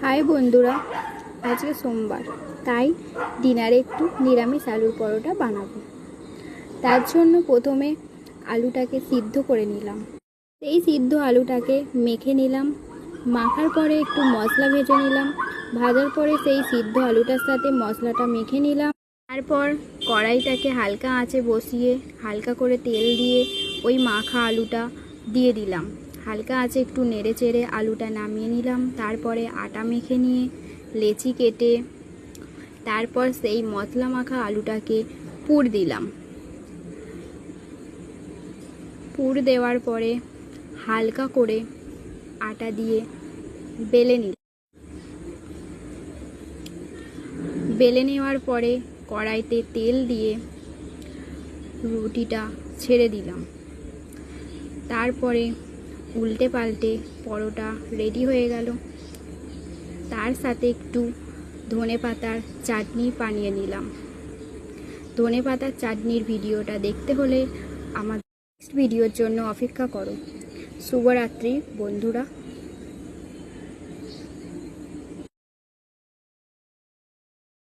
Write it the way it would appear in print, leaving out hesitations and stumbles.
High বন্ধুরা, আজকে সোমবার, তাই ডিনারে একটু নিরামিষ আলুর পরোটা বানাবো। তার জন্য প্রথমে আলুটাকে সিদ্ধ করে নিলাম। এই সিদ্ধ আলুটাকে মেখে নিলাম। মাখার পরে একটু মশলা ভেজে নিলাম। ভাজার পরে সেই সিদ্ধ আলুটার সাথে মশলাটা মেখে নিলাম। তারপর কড়াইটাকে হালকা আঁচে বসিয়ে হালকা করে তেল দিয়ে ওই মাখা আলুটা দিয়ে দিলাম। হালকা আঁচে একটু নেড়ে চেড়ে আলুটা নামিয়ে নিলাম। তারপরে আটা মেখে নিয়ে লেচি কেটে তারপর সেই মশলা মাখা আলুটাকে পুর দিলাম। পুর দেওয়ার পরে হালকা করে আটা দিয়ে বেলে নিলাম। বেলে নেওয়ার পরে কড়াইতে তেল দিয়ে রুটিটা ছেড়ে দিলাম। তারপরে উল্টে পাল্টে পরোটা রেডি হয়ে গেল। তার সাথে একটু ধনেপাতার চাটনি বানিয়ে নিলাম। ধনেপাতার চাটনির ভিডিওটা দেখতে হলে আমার নেক্সট ভিডিওর জন্য অপেক্ষা করো। শুভরাত্রি বন্ধুরা।